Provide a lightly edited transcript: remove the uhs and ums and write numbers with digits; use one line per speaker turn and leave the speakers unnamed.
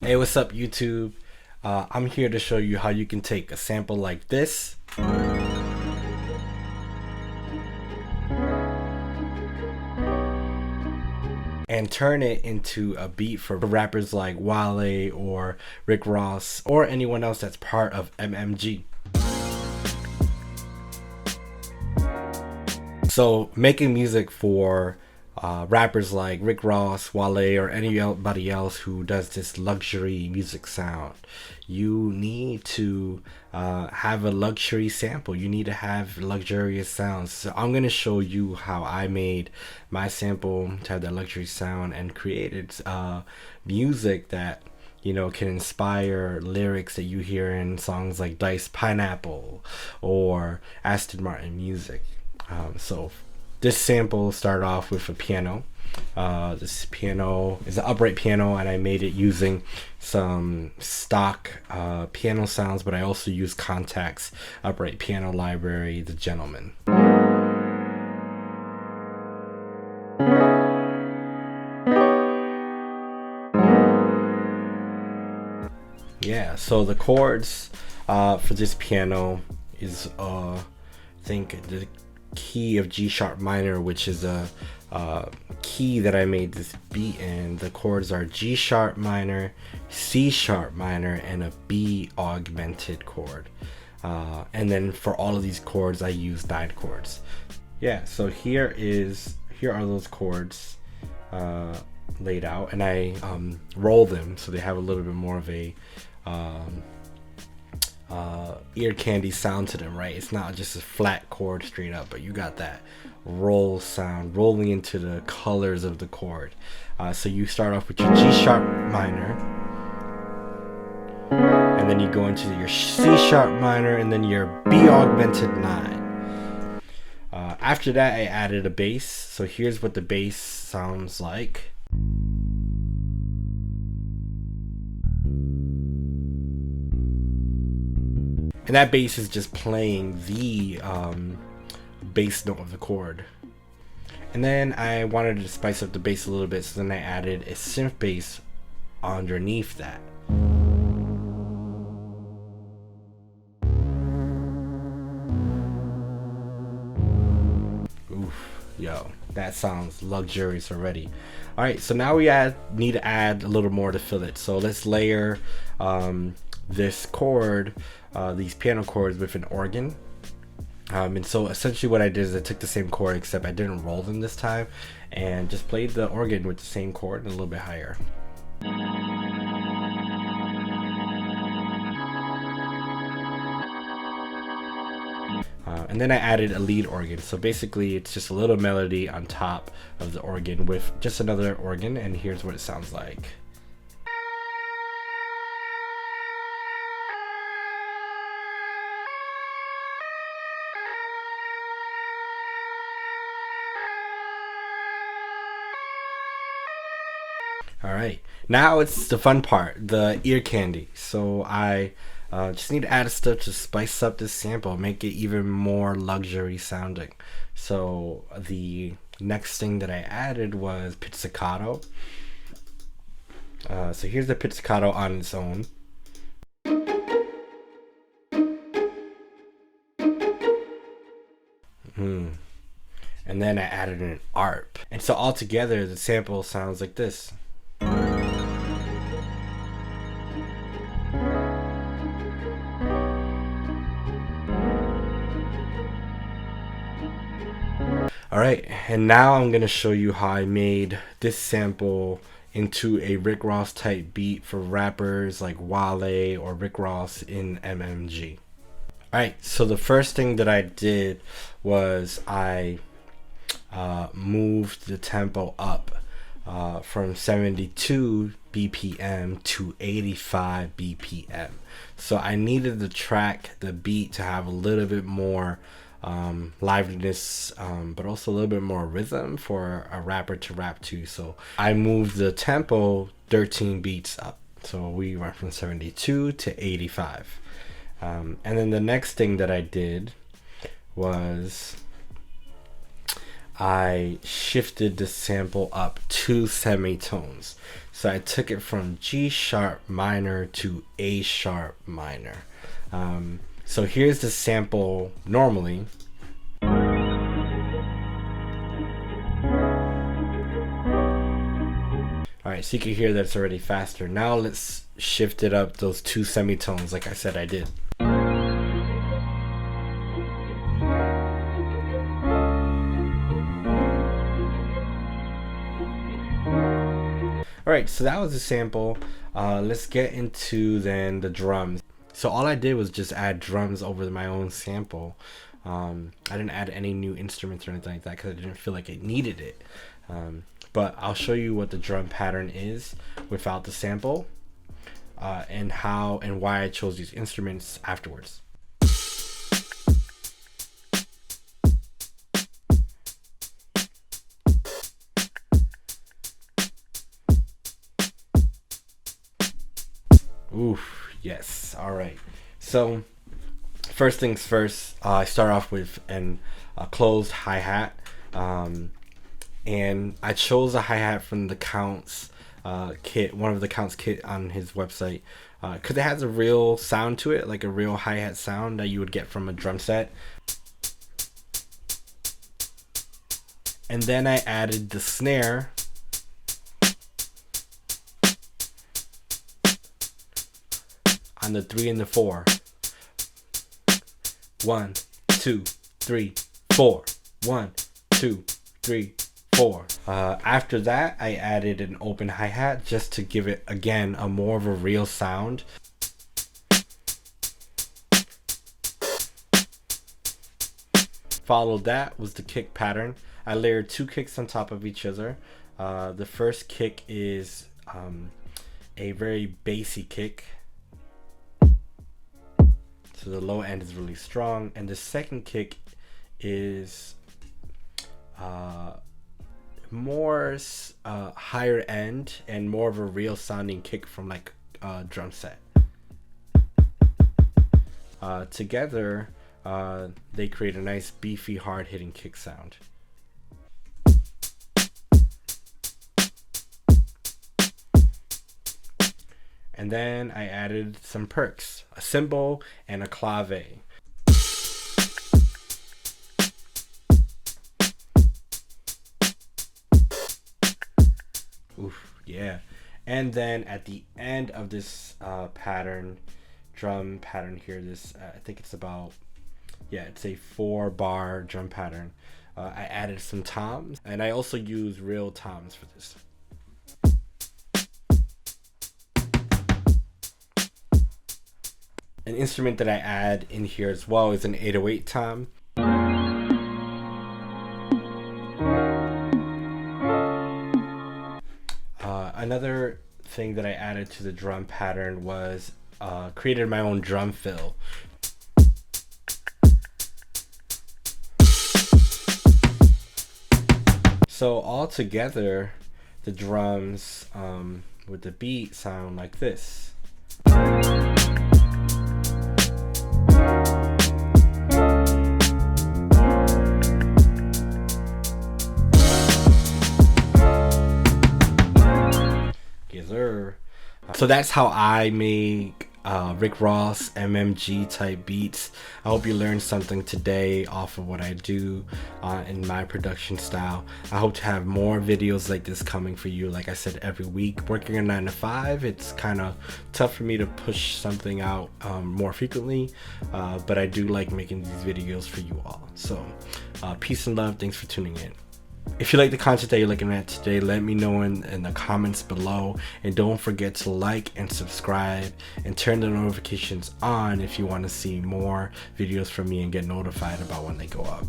Hey, what's up YouTube? I'm here to show you how you can take a sample like this and turn it into a beat for rappers like Wale or Rick Ross or anyone else that's part of MMG. So making music for rappers like Rick Ross, Wale, or anybody else who does this luxury music sound, you need to have a luxury sample. You need to have luxurious sounds. So I'm going to show you how I made my sample to have that luxury sound and created music that can inspire lyrics that you hear in songs like Dice Pineapple or Aston Martin music. So this sample started off with a piano. This piano is an upright piano, and I made it using some stock piano sounds, but I also used Contact's upright piano library, The Gentleman. Yeah, so the chords for this piano is I think the key of G sharp minor, which is a key that I made this beat in. The chords are G sharp minor, C sharp minor, and a B augmented chord. And then for all of these chords, I use 9 chords. Yeah, so here are those chords laid out, and I roll them so they have a little bit more of a ear candy sound to them, right? It's not just a flat chord straight up, but you got that roll sound rolling into the colors of the chord. So you start off with your G sharp minor, and then you go into your C sharp minor, and then your B augmented 9. After that, I added a bass. So here's what the bass sounds like. And that bass is just playing the bass note of the chord. And then I wanted to spice up the bass a little bit, so then I added a synth bass underneath that. Oof, yo, that sounds luxurious already. Alright, so now we need to add a little more to fill it. So let's layer this chord, these piano chords, with an organ. And so essentially what I did is I took the same chord, except I didn't roll them this time, and just played the organ with the same chord and a little bit higher. And then I added a lead organ. So basically it's just a little melody on top of the organ with just another organ, and here's what it sounds like. Alright, now it's the fun part, the ear candy. So I just need to add stuff to spice up this sample, make it even more luxury sounding. So the next thing that I added was pizzicato. So here's the pizzicato on its own. And then I added an ARP. And so all together the sample sounds like this. Alright, and now I'm going to show you how I made this sample into a Rick Ross type beat for rappers like Wale or Rick Ross in MMG. Alright, so the first thing that I did was I moved the tempo up from 72 BPM to 85 BPM. So I needed the beat to have a little bit more liveliness, but also a little bit more rhythm for a rapper to rap to. So I moved the tempo 13 beats up. So we went from 72 to 85. And then the next thing that I did was I shifted the sample up 2 semitones. So I took it from G sharp minor to A sharp minor. So here's the sample normally. Alright, so you can hear that it's already faster. Now let's shift it up those 2 semitones like I said I did. Alright, so that was the sample. Let's get into then the drums. So all I did was just add drums over my own sample. I didn't add any new instruments or anything like that because I didn't feel like it needed it. But I'll show you what the drum pattern is without the sample, and how and why I chose these instruments afterwards. Oof, yes. All right. So first things first, I start off with a closed hi-hat. And I chose a hi-hat from the Counts kit, one of the Counts kit on his website, because it has a real sound to it, like a real hi-hat sound that you would get from a drum set. And then I added the snare. On the 3 and the 4. 1, 2, 3, 4. 1, 2, 3, 4. After that, I added an open hi-hat just to give it again a more of a real sound. Followed that was the kick pattern. I layered 2 kicks on top of each other. The first kick is a very bassy kick. So the low end is really strong, and the second kick is more higher end and more of a real sounding kick from like a drum set. Together, they create a nice beefy, hard hitting kick sound. And then I added some perks, a cymbal and a clave. Oof, yeah. And then at the end of this drum pattern here, this I think it's about, yeah, it's a 4-bar drum pattern. I added some toms, and I also use real toms for this. An instrument that I add in here as well is an 808 tom. Another thing that I added to the drum pattern was created my own drum fill. So all together, the drums with the beat sound like this. So that's how I make Rick Ross MMG type beats. I hope you learned something today off of what I do in my production style. I hope to have more videos like this coming for you. Like I said, every week. Working a 9 to 5, it's kind of tough for me to push something out more frequently, but I do like making these videos for you all. So peace and love. Thanks for tuning in. If you like the content that you're looking at today, let me know in the comments below, and don't forget to like and subscribe and turn the notifications on if you want to see more videos from me and get notified about when they go up.